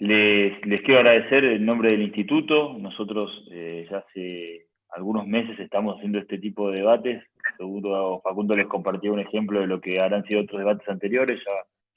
Les quiero agradecer en nombre del instituto. Nosotros ya hace algunos meses estamos haciendo este tipo de debates. Seguro Facundo les compartió un ejemplo de lo que habrán sido otros debates anteriores. Ya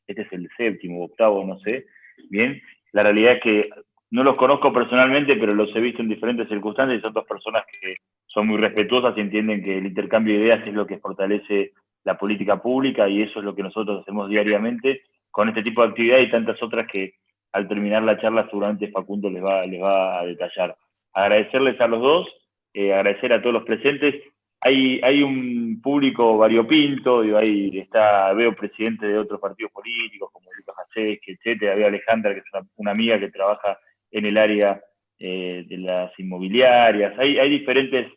este es el séptimo, octavo, no sé. Bien, la realidad es que no los conozco personalmente, pero los he visto en diferentes circunstancias y son dos personas que son muy respetuosas y entienden que el intercambio de ideas es lo que fortalece la política pública, y eso es lo que nosotros hacemos diariamente con este tipo de actividad y tantas otras que al terminar la charla seguramente Facundo les va a detallar. Agradecerles a los dos, agradecer a todos los presentes. Hay un público variopinto, digo, veo presidentes de otros partidos políticos como Lucas Jacek, etcétera, veo a Alejandra, que es una amiga que trabaja en el área de las inmobiliarias. Hay diferentes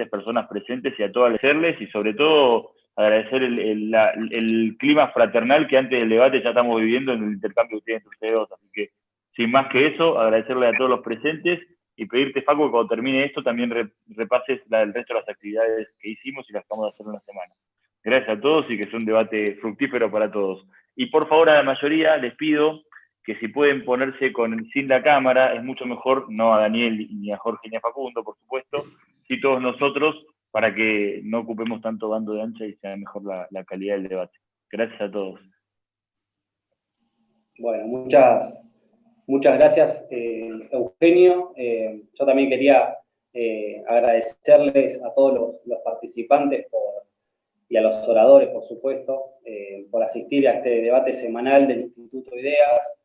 personas presentes, y a todos agradecerles, y sobre todo agradecer el clima fraternal que antes del debate ya estamos viviendo en el intercambio que tienen entre ustedes dos. Así que, sin más que eso, agradecerle a todos los presentes y pedirte, Facu, que cuando termine esto también repases el resto de las actividades que hicimos y las que vamos a hacer en una semana. Gracias a todos y que sea un debate fructífero para todos. Y por favor, a la mayoría les pido que si pueden ponerse sin la cámara, es mucho mejor, no a Daniel, ni a Jorge, ni a Facundo, por supuesto, sí todos nosotros, para que no ocupemos tanto bando de ancha y sea mejor la calidad del debate. Gracias a todos. Bueno, muchas gracias, Eugenio. Yo también quería agradecerles a todos los participantes y a los oradores, por supuesto, por asistir a este debate semanal del Instituto Ideas.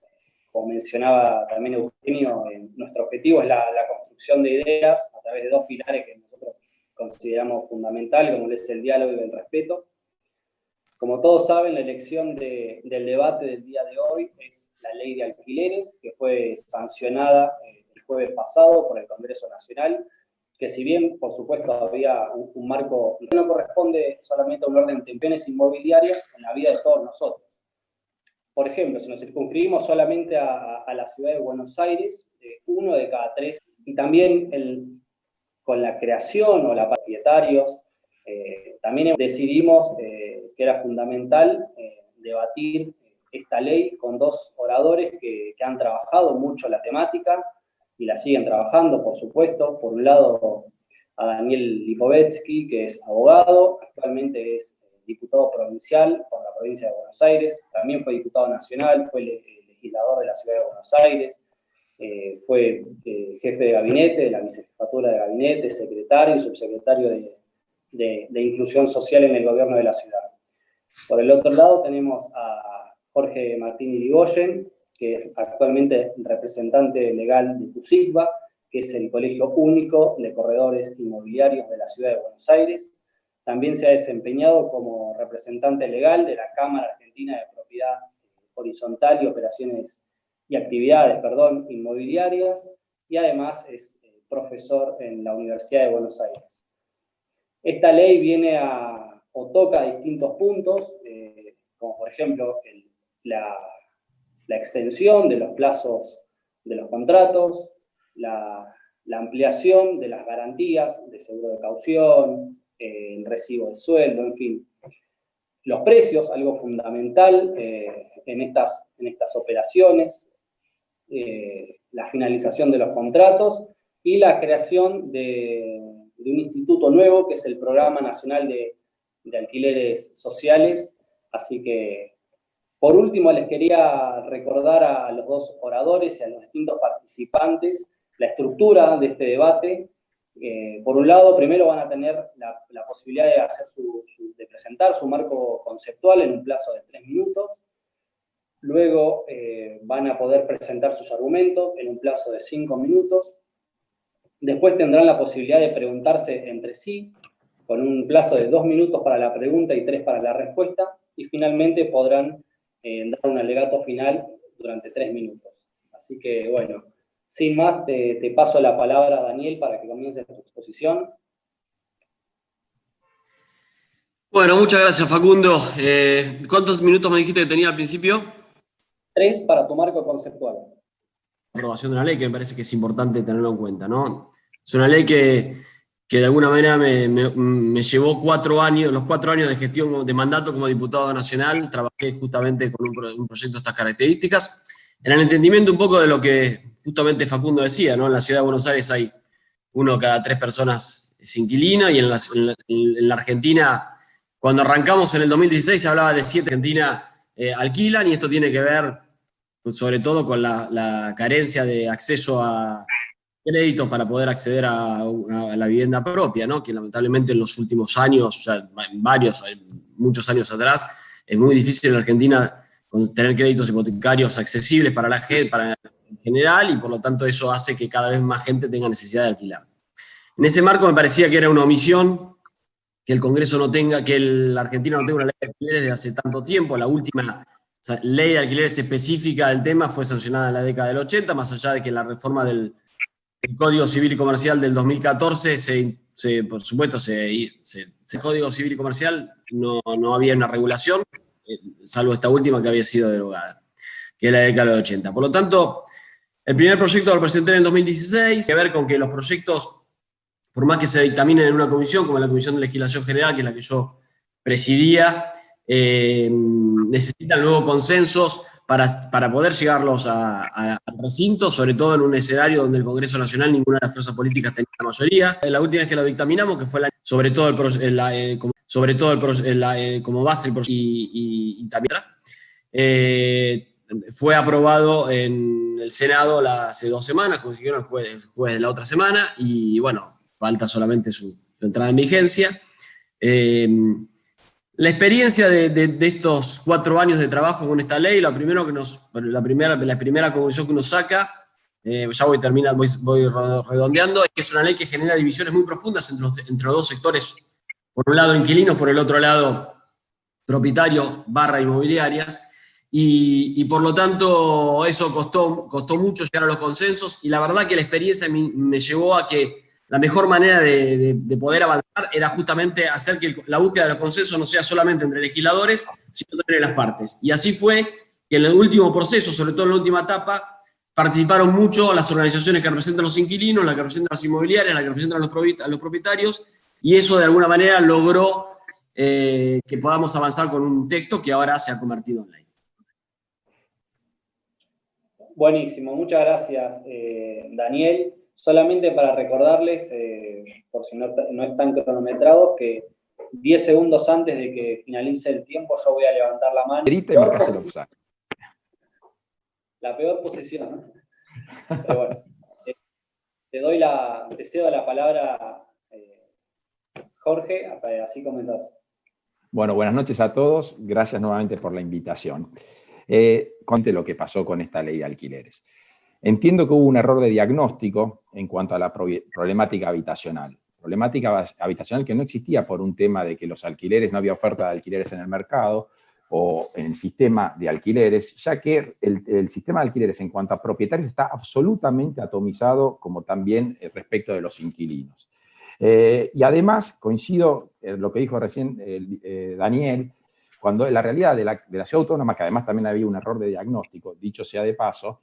Como mencionaba también Eugenio, nuestro objetivo es la construcción de ideas a través de dos pilares que nosotros consideramos fundamentales, como es el diálogo y el respeto. Como todos saben, la elección del debate del día de hoy es la ley de alquileres, que fue sancionada el jueves pasado por el Congreso Nacional, que si bien, por supuesto, había un marco, no corresponde solamente a un orden de intenciones inmobiliarias en la vida de todos nosotros. Por ejemplo, si nos circunscribimos solamente a la ciudad de Buenos Aires, 1 de cada 3, y también con la creación o la propietarios, también decidimos que era fundamental debatir esta ley con dos oradores que han trabajado mucho la temática y la siguen trabajando, por supuesto. Por un lado, a Daniel Lipovetsky, que es abogado, actualmente es diputado provincial por la provincia de Buenos Aires, también fue diputado nacional, fue legislador de la ciudad de Buenos Aires, fue jefe de gabinete, de la vicejefatura de gabinete, secretario y subsecretario de Inclusión Social en el gobierno de la ciudad. Por el otro lado tenemos a Jorge Martín Irigoyen, que es actualmente representante legal de CUSICBA, que es el Colegio Único de Corredores Inmobiliarios de la ciudad de Buenos Aires. También se ha desempeñado como representante legal de la Cámara Argentina de Propiedad Horizontal y Operaciones y Actividades, inmobiliarias, y además es profesor en la Universidad de Buenos Aires. Esta ley viene o toca distintos puntos, como por ejemplo la extensión de los plazos de los contratos, la ampliación de las garantías de seguro de caución, el recibo de sueldo, en fin. Los precios, algo fundamental en estas operaciones, la finalización de los contratos y la creación de un instituto nuevo, que es el Programa Nacional de Alquileres Sociales. Así que, por último, les quería recordar a los dos oradores y a los distintos participantes la estructura de este debate. Por un lado, primero van a tener la posibilidad de presentar su marco conceptual en un plazo de 3 minutos. Luego van a poder presentar sus argumentos en un plazo de 5 minutos. Después tendrán la posibilidad de preguntarse entre sí, con un plazo de 2 minutos para la pregunta y 3 para la respuesta. Y finalmente podrán dar un alegato final durante 3 minutos. Así que, bueno, sin más, te paso la palabra, Daniel, para que comiences tu exposición. Bueno, muchas gracias, Facundo. ¿Cuántos minutos me dijiste que tenía al principio? 3 para tu marco conceptual. Aprobación de una ley que me parece que es importante tenerlo en cuenta, ¿no? Es una ley que de alguna manera me llevó 4 años, los 4 años de gestión de mandato como diputado nacional. Trabajé justamente con un proyecto de estas características. en el entendimiento un poco de lo que justamente Facundo decía, ¿no? En la ciudad de Buenos Aires hay 1 cada 3 personas es inquilino, y en la Argentina, cuando arrancamos en el 2016, se hablaba de 7 Argentina alquilan, y esto tiene que ver sobre todo con la carencia de acceso a créditos para poder acceder a la vivienda propia, ¿no? Que lamentablemente en los últimos años, o sea, muchos años atrás, es muy difícil en Argentina tener créditos hipotecarios accesibles para la gente, para en general, y por lo tanto eso hace que cada vez más gente tenga necesidad de alquilar. En ese marco me parecía que era una omisión que el Congreso no tenga, que la Argentina no tenga una ley de alquileres desde hace tanto tiempo. La última ley de alquileres específica del tema fue sancionada en la década del 80, más allá de que la reforma del Código Civil y Comercial del 2014, por supuesto, el Código Civil y Comercial no había una regulación, salvo esta última que había sido derogada, que es la década del 80. Por lo tanto, el primer proyecto lo presenté en el 2016, tiene que ver con que los proyectos, por más que se dictaminen en una comisión, como la Comisión de Legislación General, que es la que yo presidía, necesitan luego consensos para poder llegarlos al recinto, sobre todo en un escenario donde el Congreso Nacional ninguna de las fuerzas políticas tenía la mayoría. La última vez que lo dictaminamos, que fue sobre todo como base y también fue aprobado en el Senado hace 2 semanas, consiguieron el jueves de la otra semana, y bueno, falta solamente su entrada en vigencia. La experiencia de estos 4 años de trabajo con esta ley, la primera conclusión que uno saca, ya voy redondeando, es que es una ley que genera divisiones muy profundas entre los dos sectores, por un lado inquilinos, por el otro lado propietarios / inmobiliarias, y por lo tanto eso costó mucho llegar a los consensos, y la verdad que la experiencia me llevó a que la mejor manera de poder avanzar era justamente hacer que la búsqueda de los consensos no sea solamente entre legisladores, sino también entre las partes. Y así fue que en el último proceso, sobre todo en la última etapa, participaron mucho las organizaciones que representan a los inquilinos, las que representan a las inmobiliarias, las que representan a los propietarios, y eso de alguna manera logró que podamos avanzar con un texto que ahora se ha convertido en ley. Buenísimo, muchas gracias, Daniel. Solamente para recordarles, por si no están cronometrados, que 10 segundos antes de que finalice el tiempo yo voy a levantar la mano. Y marcas el offside. La peor posición, ¿no? Pero bueno, te cedo la palabra, Jorge, así comenzás. Bueno, buenas noches a todos. Gracias nuevamente por la invitación. Cuente lo que pasó con esta ley de alquileres. Entiendo que hubo un error de diagnóstico en cuanto a la problemática habitacional. Problemática habitacional que no existía por un tema de que los alquileres, no había oferta de alquileres en el mercado o en el sistema de alquileres, ya que el sistema de alquileres en cuanto a propietarios está absolutamente atomizado, como también respecto de los inquilinos. Y además, coincido en lo que dijo recién Daniel, cuando la realidad de la ciudad autónoma, que además también había un error de diagnóstico, dicho sea de paso,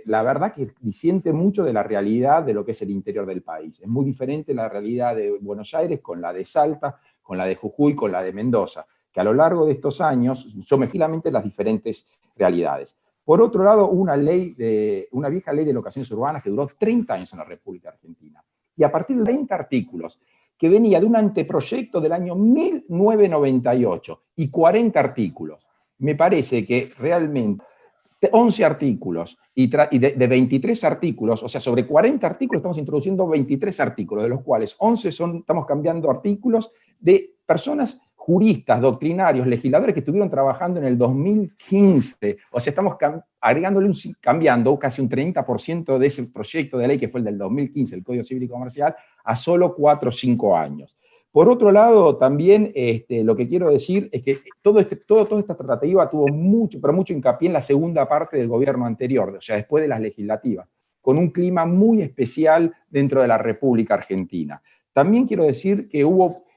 la verdad que disiente mucho de la realidad de lo que es el interior del país. Es muy diferente la realidad de Buenos Aires con la de Salta, con la de Jujuy, con la de Mendoza, que a lo largo de estos años yo me finalmente las diferentes realidades. Por otro lado, una vieja ley de locaciones urbanas que duró 30 años en la República Argentina. Y a partir de 20 artículos, que venía de un anteproyecto del año 1998 y 40 artículos. Me parece que realmente 11 artículos y de 23 artículos, o sea, sobre 40 artículos estamos introduciendo 23 artículos, de los cuales 11 estamos cambiando artículos de personas juristas, doctrinarios, legisladores que estuvieron trabajando en el 2015. O sea, estamos cambiando casi un 30% de ese proyecto de ley que fue el del 2015, el Código Civil y Comercial, a solo 4 o 5 años. Por otro lado, también lo que quiero decir es que toda esta tratativa tuvo mucho hincapié en la segunda parte del gobierno anterior, o sea, después de las legislativas, con un clima muy especial dentro de la República Argentina. También quiero decir que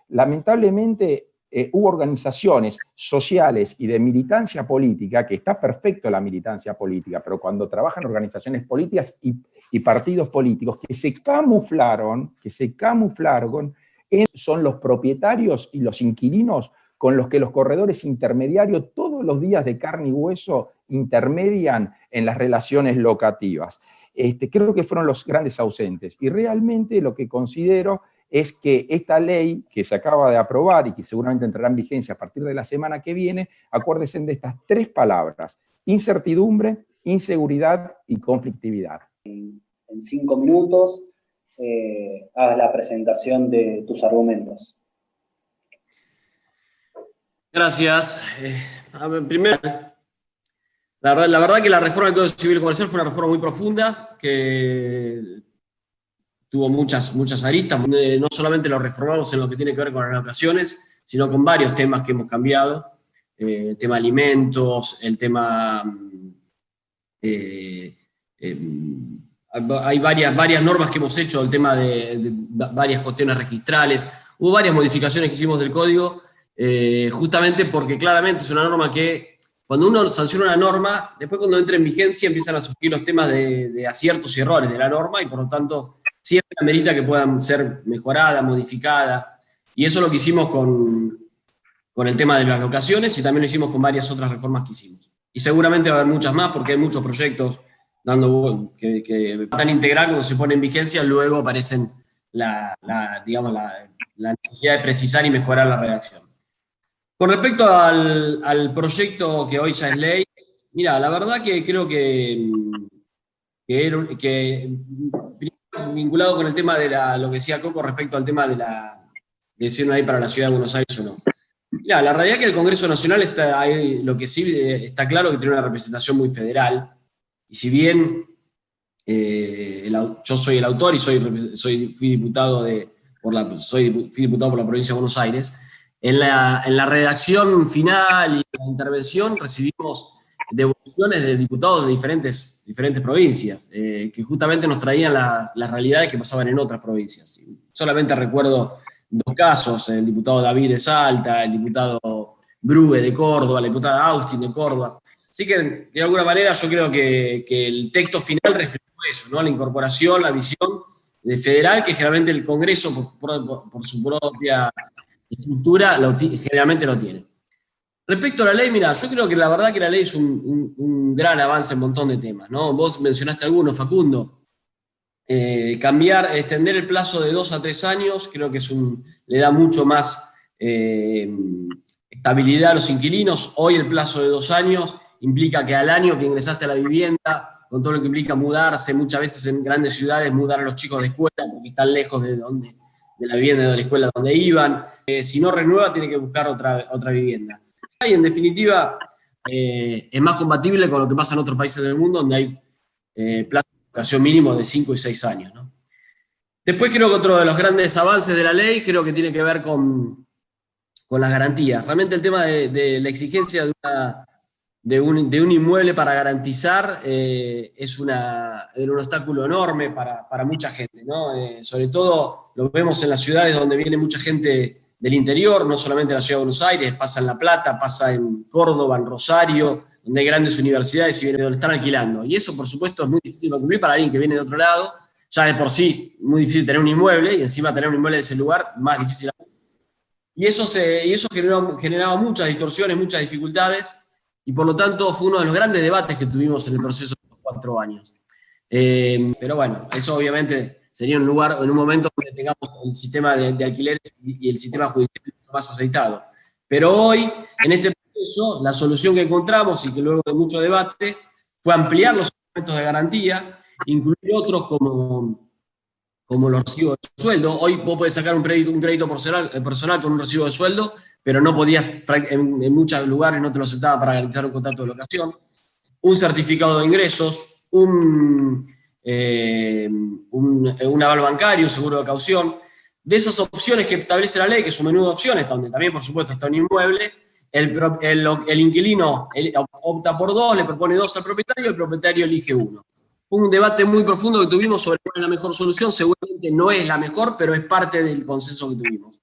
lamentablemente, hubo organizaciones sociales y de militancia política, que está perfecto la militancia política, pero cuando trabajan organizaciones políticas y partidos políticos que se camuflaron, son los propietarios y los inquilinos con los que los corredores intermediarios todos los días de carne y hueso intermedian en las relaciones locativas. Creo que fueron los grandes ausentes. Y realmente lo que considero es que esta ley que se acaba de aprobar y que seguramente entrará en vigencia a partir de la semana que viene, acuérdense de estas 3 palabras: incertidumbre, inseguridad y conflictividad. En 5 minutos hagas la presentación de tus argumentos. Gracias. Primero, la verdad que la reforma del Código Civil y Comercial fue una reforma muy profunda, que tuvo muchas aristas. No solamente lo reformamos en lo que tiene que ver con las locaciones, sino con varios temas que hemos cambiado. El tema alimentos, el tema... hay varias normas que hemos hecho, el tema de varias cuestiones registrales. Hubo varias modificaciones que hicimos del código, justamente porque claramente es una norma que, cuando uno sanciona una norma, después cuando entra en vigencia empiezan a surgir los temas de aciertos y errores de la norma, y por lo tanto siempre amerita que puedan ser mejoradas, modificadas. Y eso es lo que hicimos con el tema de las locaciones, y también lo hicimos con varias otras reformas que hicimos. Y seguramente va a haber muchas más, porque hay muchos proyectos que tan integral, cuando se pone en vigencia, luego aparecen la necesidad de precisar y mejorar la redacción. Con respecto al proyecto que hoy ya es ley, mira, la verdad que creo que vinculado con el tema de lo que decía Coco respecto al tema de ser una ley para la Ciudad de Buenos Aires o no. Mira, la realidad es que el Congreso Nacional lo que sí está claro que tiene una representación muy federal, y si bien yo soy el autor y fui diputado por la provincia de Buenos Aires, en la redacción final y en la intervención recibimos devoluciones de diputados de diferentes provincias, que justamente nos traían las realidades que pasaban en otras provincias. Solamente recuerdo 2 casos: el diputado David de Salta, el diputado Brue de Córdoba, la diputada Austin de Córdoba. Así que, de alguna manera, yo creo que el texto final reflejó eso, ¿no? La incorporación, la visión de federal, que generalmente el Congreso, por su propia estructura, generalmente lo tiene. Respecto a la ley, mira, yo creo que la verdad que la ley es un gran avance en un montón de temas, ¿no? Vos mencionaste algunos, Facundo. Extender el plazo de 2 a 3 años, creo que le da mucho más estabilidad a los inquilinos. Hoy el plazo de 2 años implica que al año que ingresaste a la vivienda, con todo lo que implica mudarse, muchas veces en grandes ciudades, mudar a los chicos de escuela porque están lejos de la vivienda, de la escuela donde iban. Si no renueva, tiene que buscar otra vivienda. Y en definitiva, es más compatible con lo que pasa en otros países del mundo, donde hay plazos de educación mínimo de 5 y 6 años, ¿no? Después creo que otro de los grandes avances de la ley creo que tiene que ver con las garantías. Realmente el tema de la exigencia de un inmueble para garantizar es un obstáculo enorme para mucha gente, ¿no? Sobre todo lo vemos en las ciudades donde viene mucha gente del interior, no solamente en la Ciudad de Buenos Aires, pasa en La Plata, pasa en Córdoba, en Rosario, donde hay grandes universidades y viene donde están alquilando. Y eso, por supuesto, es muy difícil de cumplir para alguien que viene de otro lado. Ya de por sí, muy difícil tener un inmueble, y encima tener un inmueble de ese lugar, más difícil aún. Y eso generaba muchas distorsiones, muchas dificultades, y por lo tanto fue uno de los grandes debates que tuvimos en el proceso de los 4 años. Pero bueno, eso obviamente sería en un momento donde tengamos el sistema de alquileres y el sistema judicial más aceitado. Pero hoy, en este proceso, la solución que encontramos, y que luego de mucho debate, fue ampliar los instrumentos de garantía, incluir otros como los recibos de sueldo. Hoy vos podés sacar un crédito personal con un recibo de sueldo, pero no podías, en muchos lugares no te lo aceptaba para garantizar un contrato de locación. Un certificado de ingresos, un aval bancario, un seguro de caución. De esas opciones que establece la ley, que es un menú de opciones, donde también, por supuesto, está un inmueble, el inquilino opta por 2, le propone 2 al propietario, el propietario elige 1. Un debate muy profundo que tuvimos sobre cuál es la mejor solución. Seguramente no es la mejor, pero es parte del consenso que tuvimos.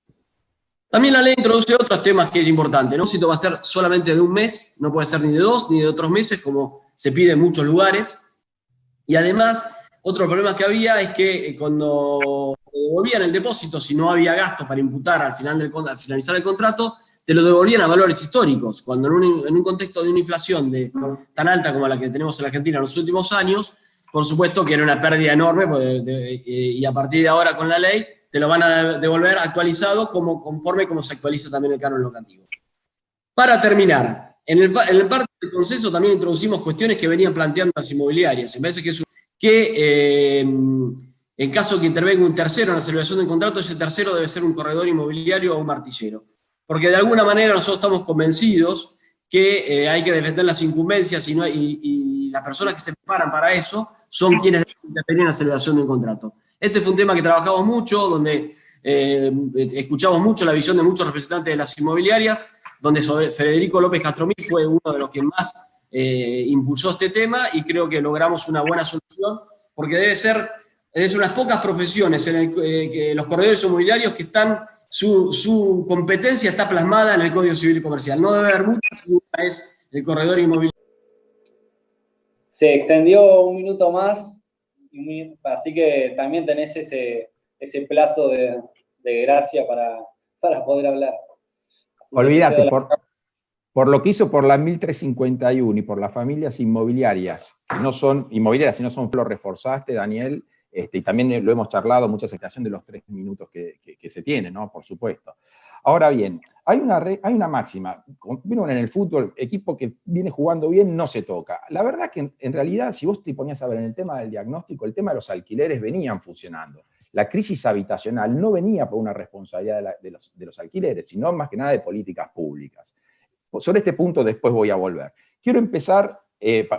También la ley introduce otros temas que es importante, ¿no? Si esto va a ser solamente de un mes, no puede ser ni de 2 ni de otros meses, como se pide en muchos lugares. Y además, otro problema que había es que cuando devolvían el depósito, si no había gastos para imputar al finalizar el contrato, te lo devolvían a valores históricos, cuando en un contexto de una inflación tan alta como la que tenemos en la Argentina en los últimos años, por supuesto que era una pérdida enorme, y a partir de ahora con la ley te lo van a devolver actualizado conforme como se actualiza también el canon locativo. Para terminar, en el parte del consenso también introducimos cuestiones que venían planteando las inmobiliarias. Me parece que en caso que intervenga un tercero en la celebración del contrato, ese tercero debe ser un corredor inmobiliario o un martillero. Porque de alguna manera nosotros estamos convencidos que hay que defender las incumbencias y las personas que se preparan para eso son quienes deben intervenir en la celebración de un contrato. Este fue un tema que trabajamos mucho, donde escuchamos mucho la visión de muchos representantes de las inmobiliarias, donde Federico López Castromil fue uno de los que más impulsó este tema, y creo que logramos una buena solución, porque debe ser unas pocas profesiones que los corredores inmobiliarios que están, su competencia está plasmada en el Código Civil y Comercial. No debe haber muchas, y una es el corredor inmobiliario. Se extendió un minuto más, así que también tenés ese plazo de gracia para poder hablar. Así olvídate, por lo que hizo por la 1351 y por las familias inmobiliarias, que no son inmobiliarias, sino son lo reforzaste, Daniel, y también lo hemos charlado, mucha aceptación de los 3 minutos que se tienen, ¿no? Por supuesto. Ahora bien, hay una máxima. Vieron en el fútbol, equipo que viene jugando bien no se toca. La verdad que en realidad, si vos te ponías a ver en el tema del diagnóstico, el tema de los alquileres venían funcionando. La crisis habitacional no venía por una responsabilidad de los alquileres, sino más que nada de políticas públicas. Sobre este punto después voy a volver. Quiero empezar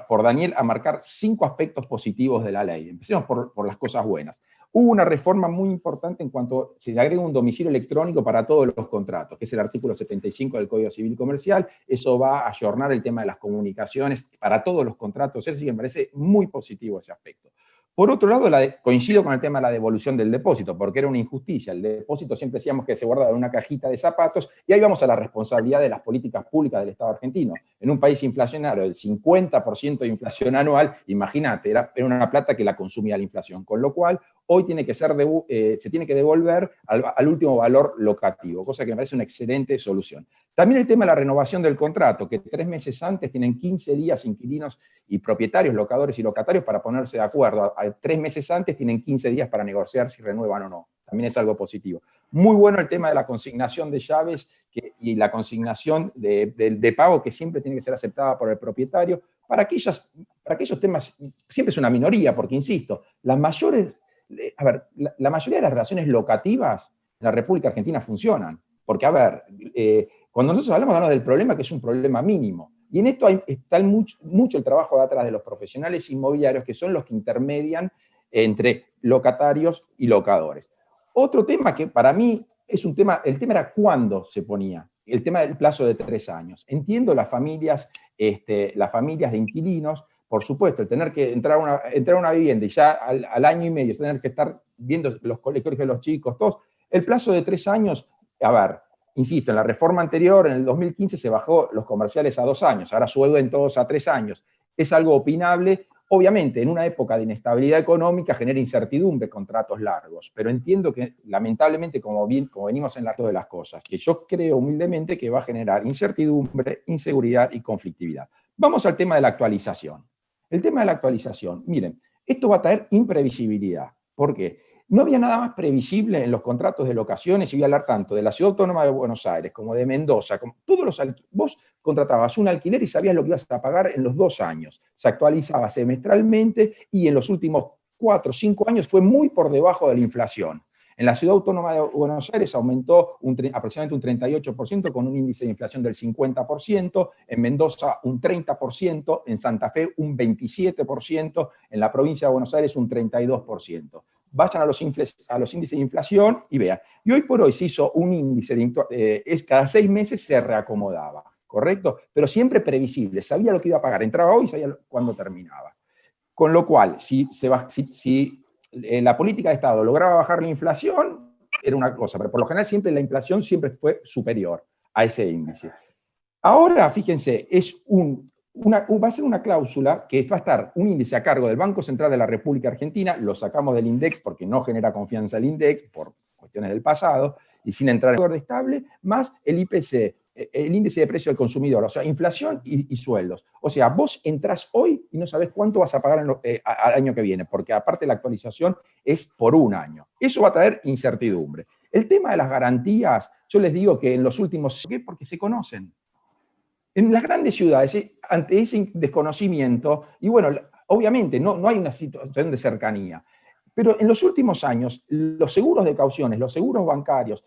por Daniel a marcar 5 aspectos positivos de la ley. Empecemos por las cosas buenas. Hubo una reforma muy importante en cuanto se le agrega un domicilio electrónico para todos los contratos, que es el artículo 75 del Código Civil y Comercial. Eso va a ayornar el tema de las comunicaciones para todos los contratos. Eso sí me parece muy positivo ese aspecto. Por otro lado, coincido con el tema de la devolución del depósito, porque era una injusticia. El depósito siempre decíamos que se guardaba en una cajita de zapatos, y ahí vamos a la responsabilidad de las políticas públicas del Estado argentino. En un país inflacionario, el 50% de inflación anual, imagínate, era una plata que la consumía la inflación, con lo cual hoy se tiene que devolver al último valor locativo, cosa que me parece una excelente solución. También el tema de la renovación del contrato, que 3 meses antes tienen 15 días inquilinos y propietarios, locadores y locatarios, para ponerse de acuerdo. 3 meses antes tienen 15 días para negociar si renuevan o no. También es algo positivo. Muy bueno el tema de la consignación de llaves y la consignación de pago, que siempre tiene que ser aceptada por el propietario. Para aquellos temas, siempre es una minoría, porque insisto, la mayoría de las relaciones locativas en la República Argentina funcionan. Porque, cuando nosotros hablamos del problema, que es un problema mínimo. Y en esto está mucho el trabajo de atrás de los profesionales inmobiliarios, que son los que intermedian entre locatarios y locadores. Otro tema que para mí es un tema, el tema era cuándo se ponía, el tema del plazo de 3 años. Entiendo las familias de inquilinos, por supuesto, el tener que entrar a una vivienda y ya al año y medio tener que estar viendo los colegios de los chicos, todos. El plazo de 3 años, insisto, en la reforma anterior, en el 2015, se bajó los comerciales a 2 años, ahora suben todos a 3 años. Es algo opinable. Obviamente, en una época de inestabilidad económica genera incertidumbre contratos largos, pero entiendo que, lamentablemente, como venimos en de las cosas, que yo creo humildemente que va a generar incertidumbre, inseguridad y conflictividad. Vamos al tema de la actualización. El tema de la actualización, miren, esto va a traer imprevisibilidad. ¿Por qué? No había nada más previsible en los contratos de locaciones, y voy a hablar tanto de la Ciudad Autónoma de Buenos Aires como de Mendoza. Vos contratabas un alquiler y sabías lo que ibas a pagar en los 2 años. Se actualizaba semestralmente y en los últimos 4 o 5 años fue muy por debajo de la inflación. En la Ciudad Autónoma de Buenos Aires aumentó aproximadamente un 38%, con un índice de inflación del 50%, en Mendoza un 30%, en Santa Fe un 27%, en la provincia de Buenos Aires un 32%. Vayan a los índices de inflación y vean. Y hoy por hoy se hizo un índice cada 6 meses se reacomodaba, ¿correcto? Pero siempre previsible, sabía lo que iba a pagar, entraba hoy y sabía cuándo terminaba. Con lo cual, si la política de Estado lograba bajar la inflación, era una cosa, pero por lo general siempre la inflación siempre fue superior a ese índice. Ahora, fíjense, va a ser una cláusula que va a estar un índice a cargo del Banco Central de la República Argentina, lo sacamos del INDEX porque no genera confianza el INDEX por cuestiones del pasado, y sin entrar en el estable, más el IPC el índice de precio del consumidor, o sea, inflación y sueldos. O sea, vos entrás hoy y no sabés cuánto vas a pagar al año que viene, porque aparte la actualización es por un año. Eso va a traer incertidumbre. El tema de las garantías, yo les digo que en los últimos... ¿Por qué? Porque se conocen. En las grandes ciudades, ante ese desconocimiento, y bueno, obviamente no hay una situación de cercanía, pero en los últimos años, los seguros de cauciones, los seguros bancarios,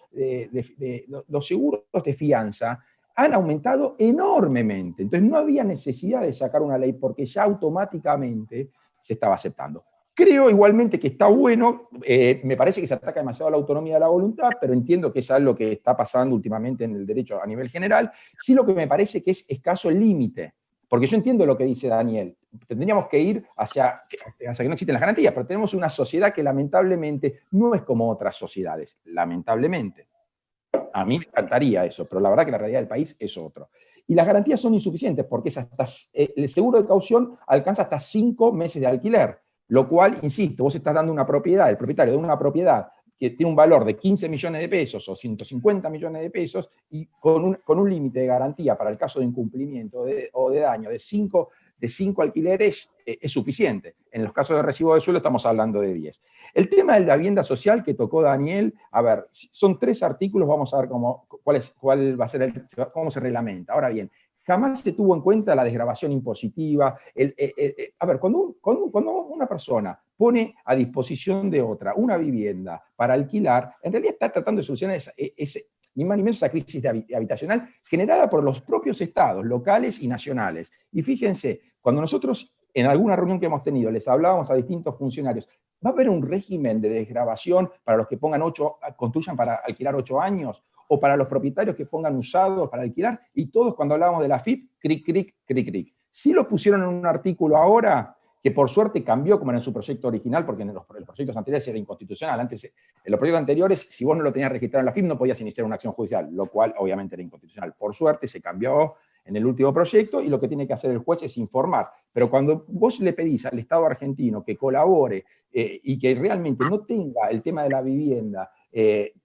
los seguros de fianza han aumentado enormemente. Entonces no había necesidad de sacar una ley porque ya automáticamente se estaba aceptando. Creo igualmente que está bueno, me parece que se ataca demasiado a la autonomía de la voluntad, pero entiendo que es algo que está pasando últimamente en el derecho a nivel general. Sí, lo que me parece que es escaso el límite, porque yo entiendo lo que dice Daniel. Tendríamos que ir hacia que no existen las garantías, pero tenemos una sociedad que lamentablemente no es como otras sociedades, lamentablemente. A mí me encantaría eso, pero la verdad que la realidad del país es otro. Y las garantías son insuficientes porque el seguro de caución alcanza hasta 5 meses de alquiler, lo cual, insisto, vos estás dando una propiedad, el propietario de una propiedad que tiene un valor de 15 millones de pesos o 150 millones de pesos y con un límite de garantía para el caso de incumplimiento o de daño de 5 alquileres es suficiente. En los casos de recibo de suelo estamos hablando de 10. El tema de la vivienda social que tocó Daniel, a ver, son 3 artículos, vamos a ver cuál va a ser cómo se reglamenta. Ahora bien, jamás se tuvo en cuenta la desgravación impositiva. A ver, cuando una persona pone a disposición de otra una vivienda para alquilar, en realidad está tratando de solucionar ni más ni menos esa crisis habitacional generada por los propios estados, locales y nacionales. Y fíjense, cuando nosotros en alguna reunión que hemos tenido les hablábamos a distintos funcionarios, ¿va a haber un régimen de desgravación para los que construyan para alquilar 8 años? ¿O para los propietarios que pongan usados para alquilar? Y todos cuando hablábamos de la FIP, cric, cric, cric, cric. Sí lo pusieron en un artículo ahora, que por suerte cambió como era en su proyecto original, porque en los proyectos anteriores era inconstitucional. Antes, en los proyectos anteriores, si vos no lo tenías registrado en la FIP, no podías iniciar una acción judicial, lo cual obviamente era inconstitucional. Por suerte se cambió en el último proyecto y lo que tiene que hacer el juez es informar. Pero cuando vos le pedís al Estado argentino que colabore y que realmente no tenga el tema de la vivienda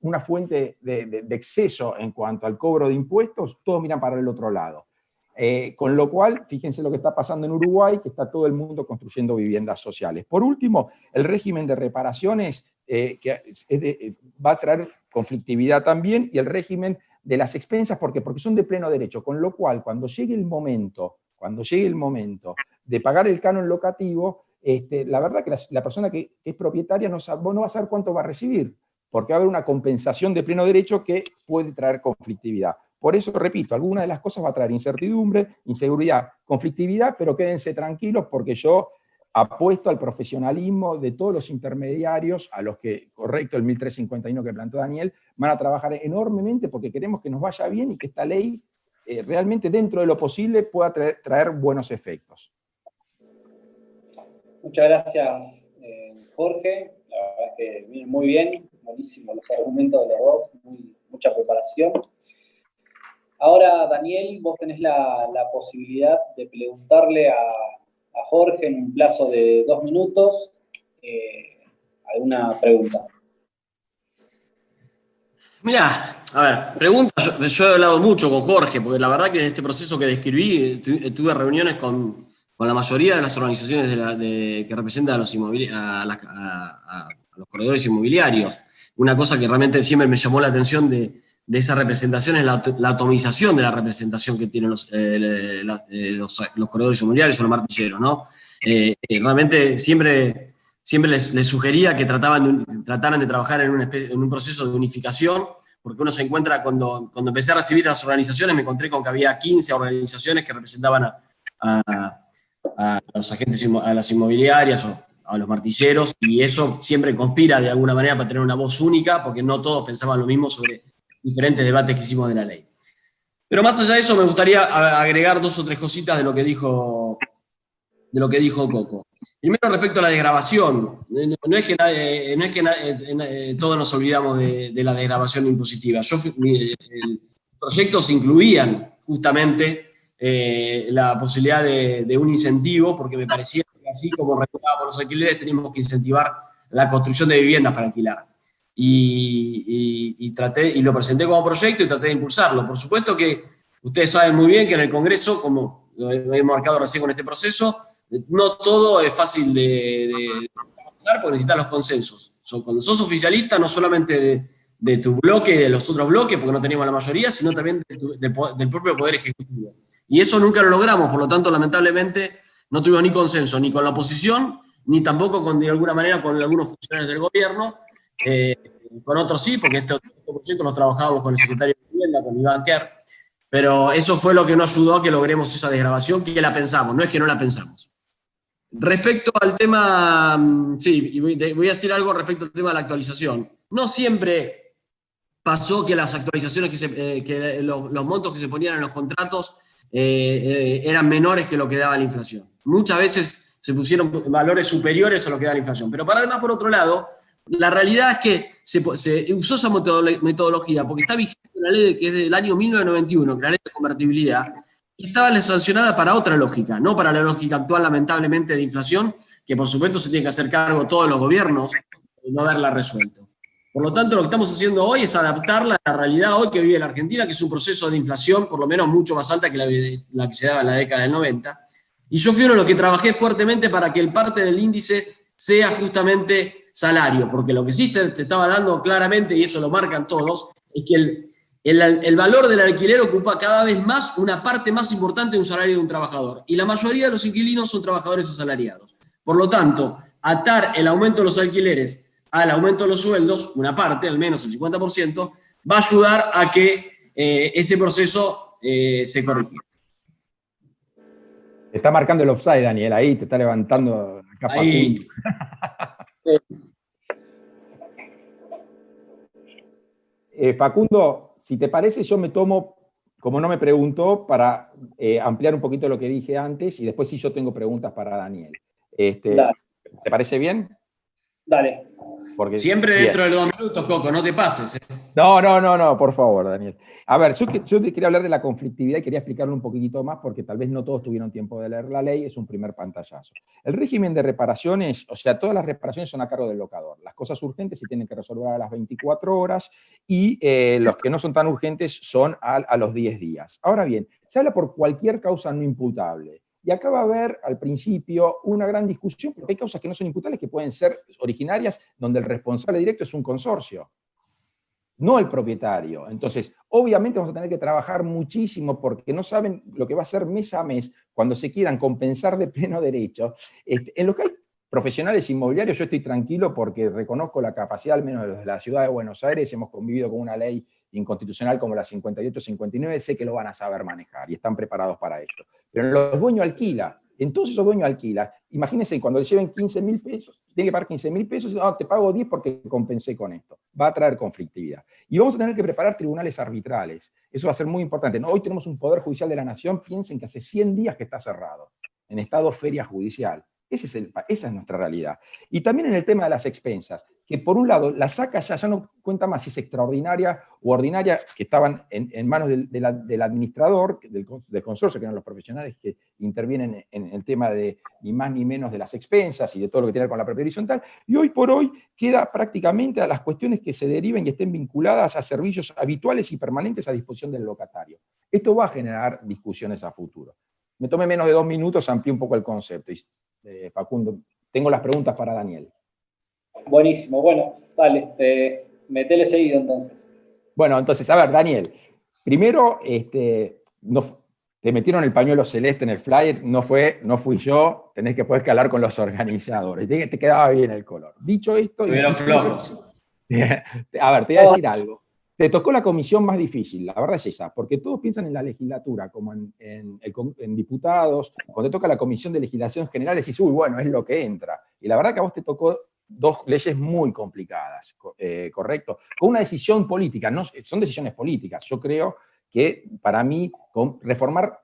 una fuente de exceso en cuanto al cobro de impuestos, todos miran para el otro lado. Con lo cual, fíjense lo que está pasando en Uruguay, que está todo el mundo construyendo viviendas sociales. Por último, el régimen de reparaciones va a traer conflictividad también, y el régimen de las expensas, ¿por qué? Porque son de pleno derecho, con lo cual, cuando llegue el momento de pagar el canon locativo, la verdad que la persona que es propietaria no va a saber cuánto va a recibir, porque va a haber una compensación de pleno derecho que puede traer conflictividad. Por eso, repito, alguna de las cosas va a traer incertidumbre, inseguridad, conflictividad, pero quédense tranquilos porque yo apuesto al profesionalismo de todos los intermediarios, a los que, correcto, el 1351 que planteó Daniel, van a trabajar enormemente porque queremos que nos vaya bien y que esta ley realmente dentro de lo posible pueda traer buenos efectos. Muchas gracias, Jorge. La verdad es que viene muy bien, buenísimo los argumentos de los dos, mucha preparación. Ahora, Daniel, vos tenés la posibilidad de preguntarle a Jorge en un plazo de 2 minutos alguna pregunta. Mirá, a ver, preguntas. Yo he hablado mucho con Jorge, porque la verdad que en este proceso que describí tuve reuniones con la mayoría de las organizaciones que representan a los corredores inmobiliarios. Una cosa que realmente siempre me llamó la atención de esa representación es la atomización de la representación que tienen los corredores inmobiliarios o los martilleros, ¿no? Realmente siempre les sugería que trataran de trabajar en un proceso de unificación, porque uno se encuentra, cuando empecé a recibir a las organizaciones, me encontré con que había 15 organizaciones que representaban a los agentes, a las inmobiliarias o a los martilleros, y eso siempre conspira de alguna manera para tener una voz única, porque no todos pensaban lo mismo sobre diferentes debates que hicimos de la ley. Pero más allá de eso, me gustaría agregar 2 o 3 cositas de lo que dijo Coco. Primero, respecto a la desgravación. No es que todos nos olvidamos de la desgravación impositiva. El proyectos incluían justamente la posibilidad de un incentivo, porque me parecía que así como regulábamos los alquileres, teníamos que incentivar la construcción de viviendas para alquilar. Y lo presenté como proyecto y traté de impulsarlo. Por supuesto que Ustedes saben muy bien que en el Congreso, como lo hemos marcado recién con este proceso, no todo es fácil de avanzar porque necesitas los consensos. Cuando sos oficialista, no solamente de tu bloque y de los otros bloques, porque no tenemos la mayoría, sino también del propio Poder Ejecutivo. Y eso nunca lo logramos, por lo tanto, lamentablemente, no tuvimos ni consenso ni con la oposición, ni tampoco de alguna manera con algunos funcionarios del gobierno. Con otros sí, porque este 8% los trabajábamos con el secretario de Vivienda, con Iván Kerr, pero eso fue lo que nos ayudó a que logremos esa desgravación, que la pensamos, no es que no la pensamos. Respecto al tema, sí, y voy a decir algo respecto al tema de la actualización. No siempre pasó que las actualizaciones, que los montos que se ponían en los contratos eran menores que lo que daba la inflación. Muchas veces se pusieron valores superiores a lo que daba la inflación. Pero además, por otro lado, la realidad es que se usó esa metodología porque está vigente una ley que es del año 1991, que es la ley de convertibilidad, y estaba sancionada para otra lógica, no para la lógica actual, lamentablemente, de inflación, que por supuesto se tiene que hacer cargo todos los gobiernos de no haberla resuelto. Por lo tanto, lo que estamos haciendo hoy es adaptarla a la realidad hoy que vive la Argentina, que es un proceso de inflación por lo menos mucho más alta que la que se daba en la década del 90. Y yo fui uno de los que trabajé fuertemente para que el parte del índice sea justamente salario, porque lo que sí se estaba dando claramente, y eso lo marcan todos, es que el valor del alquiler ocupa cada vez más una parte más importante de un salario de un trabajador. Y la mayoría de los inquilinos son trabajadores asalariados. Por lo tanto, atar el aumento de los alquileres al aumento de los sueldos, una parte, al menos el 50%, va a ayudar a que ese proceso se corrija. Te está marcando el offside, Daniel, ahí te está levantando la capa. Ahí. Facundo, si te parece, yo me tomo, como no me preguntó, para ampliar un poquito lo que dije antes y después sí yo tengo preguntas para Daniel. ¿Te parece bien? Dale. Porque, siempre dentro de los 2 minutos, Coco, no te pases. No, por favor, Daniel. A ver, yo te quería hablar de la conflictividad y quería explicarlo un poquitito más porque tal vez no todos tuvieron tiempo de leer la ley, es un primer pantallazo. El régimen de reparaciones, o sea, todas las reparaciones son a cargo del locador. Las cosas urgentes se tienen que resolver a las 24 horas y los que no son tan urgentes son a los 10 días. Ahora bien, se habla por cualquier causa no imputable. Y acá va a haber, al principio, una gran discusión, porque hay causas que no son imputables, que pueden ser originarias, donde el responsable directo es un consorcio, no el propietario. Entonces, obviamente vamos a tener que trabajar muchísimo, porque no saben lo que va a ser mes a mes, cuando se quieran compensar de pleno derecho. En lo que hay profesionales inmobiliarios, yo estoy tranquilo, porque reconozco la capacidad, al menos de los de la ciudad de Buenos Aires, hemos convivido con una ley inconstitucional como la 58-59, sé que lo van a saber manejar y están preparados para esto. Pero los dueños alquila, entonces esos dueños alquila, imagínense cuando le lleven 15.000 pesos, tiene que pagar 15.000 pesos, no, te pago 10 porque compensé con esto. Va a traer conflictividad. Y vamos a tener que preparar tribunales arbitrales. Eso va a ser muy importante. Hoy tenemos un Poder Judicial de la Nación, piensen que hace 100 días que está cerrado, en estado feria judicial. Esa es nuestra realidad. Y también en el tema de las expensas, que por un lado la SACA ya no cuenta más si es extraordinaria o ordinaria, que estaban en manos del administrador, del consorcio, que eran los profesionales que intervienen en el tema de ni más ni menos de las expensas y de todo lo que tiene que ver con la propiedad horizontal, y hoy por hoy queda prácticamente a las cuestiones que se deriven y estén vinculadas a servicios habituales y permanentes a disposición del locatario. Esto va a generar discusiones a futuro. Me tomé menos de 2 minutos, amplié un poco el concepto. Facundo, tengo las preguntas para Daniel. Buenísimo, bueno, dale, metele seguido entonces. Bueno, entonces, a ver, Daniel, primero, te metieron el pañuelo celeste en el flyer, no fui yo, tenés que poder hablar con los organizadores, te quedaba bien el color. Dicho esto... Estuvieron flojos. A ver, te voy a decir algo. Te tocó la comisión más difícil, la verdad es esa, porque todos piensan en la legislatura, como en diputados. Cuando te toca la comisión de legislación general, decís, uy, bueno, es lo que entra. Y la verdad que a vos te tocó 2 leyes muy complicadas, ¿correcto? Con una decisión política, son decisiones políticas. Yo creo que para mí, con reformar,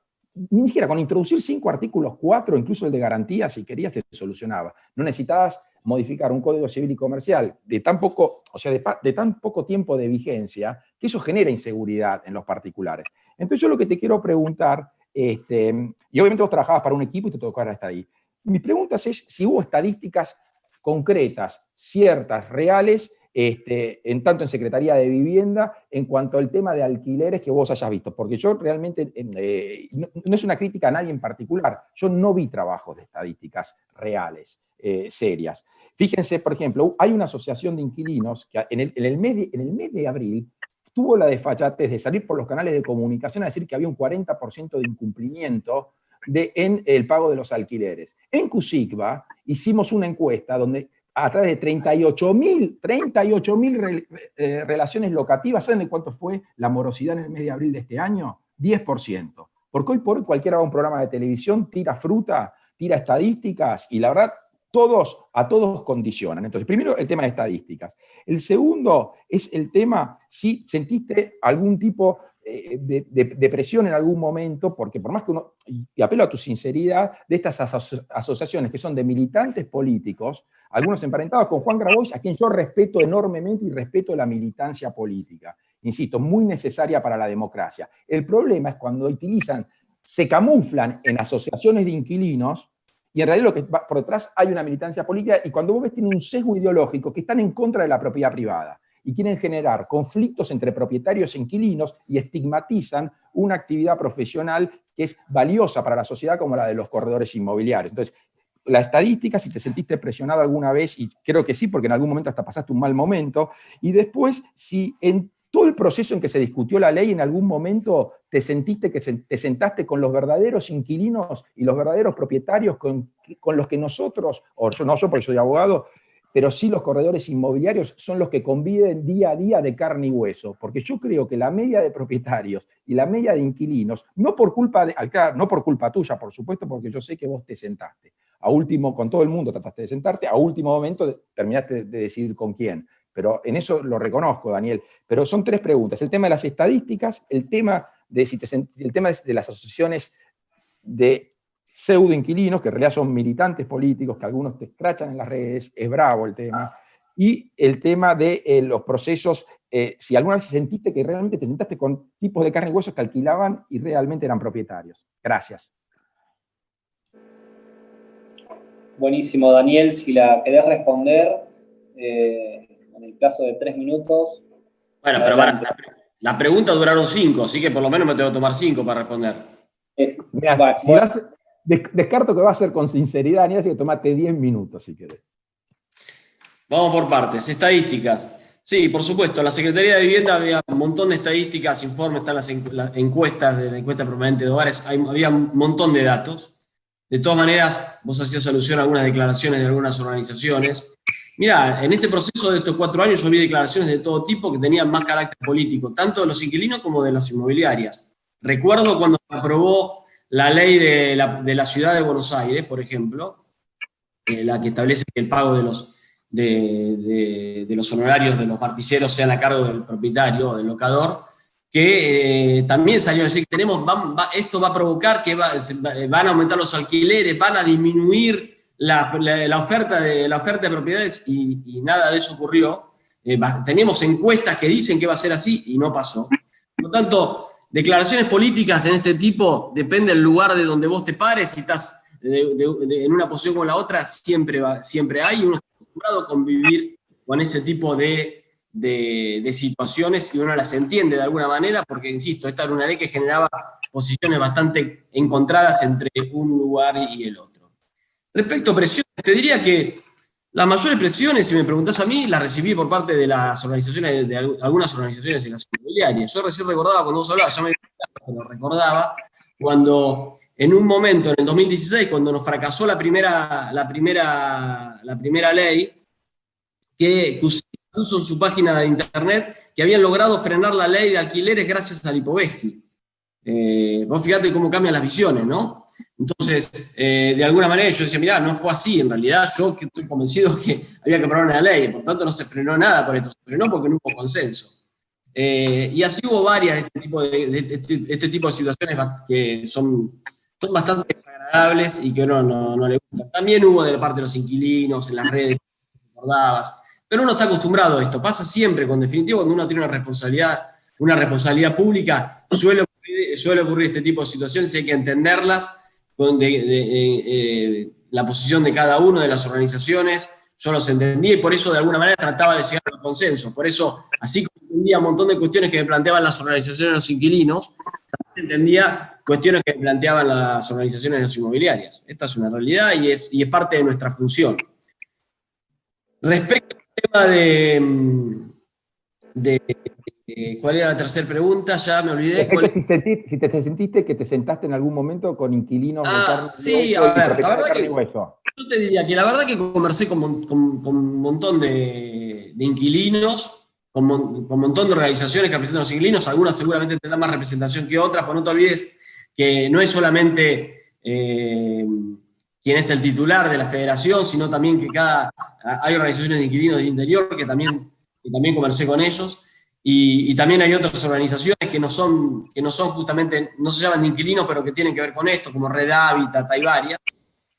ni siquiera con introducir 5 artículos, 4, incluso el de garantía, si querías, se solucionaba. No necesitabas modificar un código civil y comercial de tan poco tiempo de vigencia, que eso genera inseguridad en los particulares. Entonces yo lo que te quiero preguntar, y obviamente vos trabajabas para un equipo y te tocó ahora estar ahí. Mis preguntas es si hubo estadísticas concretas, ciertas, reales, tanto en Secretaría de Vivienda, en cuanto al tema de alquileres que vos hayas visto, porque yo realmente, no es una crítica a nadie en particular, yo no vi trabajos de estadísticas reales, serias. Fíjense, por ejemplo, hay una asociación de inquilinos que en el mes de abril tuvo la desfachatez de salir por los canales de comunicación a decir que había un 40% de incumplimiento en el pago de los alquileres. En CUSICBA hicimos una encuesta donde a través de 38.000 relaciones locativas, ¿saben de cuánto fue la morosidad en el mes de abril de este año? 10%. Porque hoy por hoy cualquiera va a un programa de televisión, tira fruta, tira estadísticas, y la verdad, a todos condicionan. Entonces, primero el tema de estadísticas. El segundo es el tema si sentiste algún tipo de presión en algún momento, porque por más que uno, y apelo a tu sinceridad, de estas asociaciones que son de militantes políticos, algunos emparentados con Juan Grabois, a quien yo respeto enormemente y respeto la militancia política. Insisto, muy necesaria para la democracia. El problema es cuando se camuflan en asociaciones de inquilinos, y en realidad lo que va por detrás hay una militancia política, y cuando vos ves tiene un sesgo ideológico que están en contra de la propiedad privada y quieren generar conflictos entre propietarios e inquilinos y estigmatizan una actividad profesional que es valiosa para la sociedad como la de los corredores inmobiliarios. Entonces, la estadística, si te sentiste presionado alguna vez, y creo que sí, porque en algún momento hasta pasaste un mal momento, y después, si en todo el proceso en que se discutió la ley, en algún momento te sentiste que te sentaste con los verdaderos inquilinos y los verdaderos propietarios con los que nosotros, o yo no, yo porque soy abogado, pero sí los corredores inmobiliarios son los que conviven día a día de carne y hueso, porque yo creo que la media de propietarios y la media de inquilinos, no por culpa tuya, por supuesto, porque yo sé que vos te sentaste, con todo el mundo trataste de sentarte, a último momento terminaste de decidir con quién. Pero en eso lo reconozco, Daniel. Pero son tres preguntas. El tema de las estadísticas, el tema de las asociaciones de pseudoinquilinos, que en realidad son militantes políticos, que algunos te escrachan en las redes, es bravo el tema, y el tema de los procesos, si alguna vez sentiste que realmente te sentaste con tipos de carne y huesos que alquilaban y realmente eran propietarios. Gracias. Buenísimo, Daniel, si la querés responder en el plazo de 3 minutos. Bueno, pero la pregunta duraron 5, así que por lo menos me tengo que tomar 5 para responder. Mirá, descarto que va a ser con sinceridad, Daniel, así que tomate 10 minutos si querés. Vamos por partes. Estadísticas. Sí, por supuesto, en la Secretaría de Vivienda había un montón de estadísticas, informes, están las encuestas de la encuesta permanente de hogares, había un montón de datos. De todas maneras, vos hacías alusión a algunas declaraciones de algunas organizaciones. Mirá, en este proceso de estos 4 años yo vi declaraciones de todo tipo que tenían más carácter político, tanto de los inquilinos como de las inmobiliarias. Recuerdo cuando se aprobó la ley de la ciudad de Buenos Aires, por ejemplo, la que establece que el pago de los honorarios de los particieros sean a cargo del propietario o del locador, que también salió a decir que esto va a provocar que van a aumentar los alquileres, van a disminuir la oferta de propiedades, y nada de eso ocurrió. Tenemos encuestas que dicen que va a ser así y no pasó. Por lo tanto, declaraciones políticas en este tipo, depende del lugar de donde vos te pares, si estás en una posición con la otra, siempre hay, y uno está acostumbrado a convivir con ese tipo de situaciones, y uno las entiende de alguna manera, porque, insisto, esta era una ley que generaba posiciones bastante encontradas entre un lugar y el otro. Respecto a presiones, te diría que las mayores presiones, si me preguntás a mí, las recibí por parte de las organizaciones, de algunas organizaciones de las inmobiliarias. Yo recién recordaba, cuando vos hablabas, ya me lo recordaba, cuando en un momento, en el 2016, cuando nos fracasó la primera ley, que puso en su página de internet que habían logrado frenar la ley de alquileres gracias a Lipovetsky. Vos fíjate cómo cambian las visiones, ¿no? Entonces, de alguna manera yo decía, mirá, no fue así, en realidad yo estoy convencido que había que aprobar una ley, por tanto no se frenó nada por esto, se frenó porque no hubo consenso. Y así hubo varias de este tipo de situaciones que son bastante desagradables y que uno no le gusta. También hubo de la parte de los inquilinos, en las redes, recordabas, pero uno está acostumbrado a esto, pasa siempre, con definitivo, cuando uno tiene una responsabilidad pública, suele ocurrir este tipo de situaciones, y hay que entenderlas, la posición de cada una de las organizaciones, yo los entendía y por eso de alguna manera trataba de llegar a los consensos. Por eso, así como entendía un montón de cuestiones que me planteaban las organizaciones de los inquilinos, también entendía cuestiones que me planteaban las organizaciones de los inmobiliarias. Esta es una realidad y es parte de nuestra función. Respecto al tema de ¿cuál era la tercera pregunta? Ya me olvidé. Si te sentiste que te sentaste en algún momento con inquilinos de carne y sí, hueso, a ver, la propietarios verdad de carne que y hueso. yo te diría que la verdad que conversé con un montón de inquilinos, con un montón de organizaciones que representan a los inquilinos, algunas seguramente tendrán más representación que otras, pero no te olvides que no es solamente quien es el titular de la federación, sino también que hay organizaciones de inquilinos del interior que también conversé con ellos. Y también hay otras organizaciones que no son justamente, no se llaman de inquilinos, pero que tienen que ver con esto, como Red Hábitat, hay varias.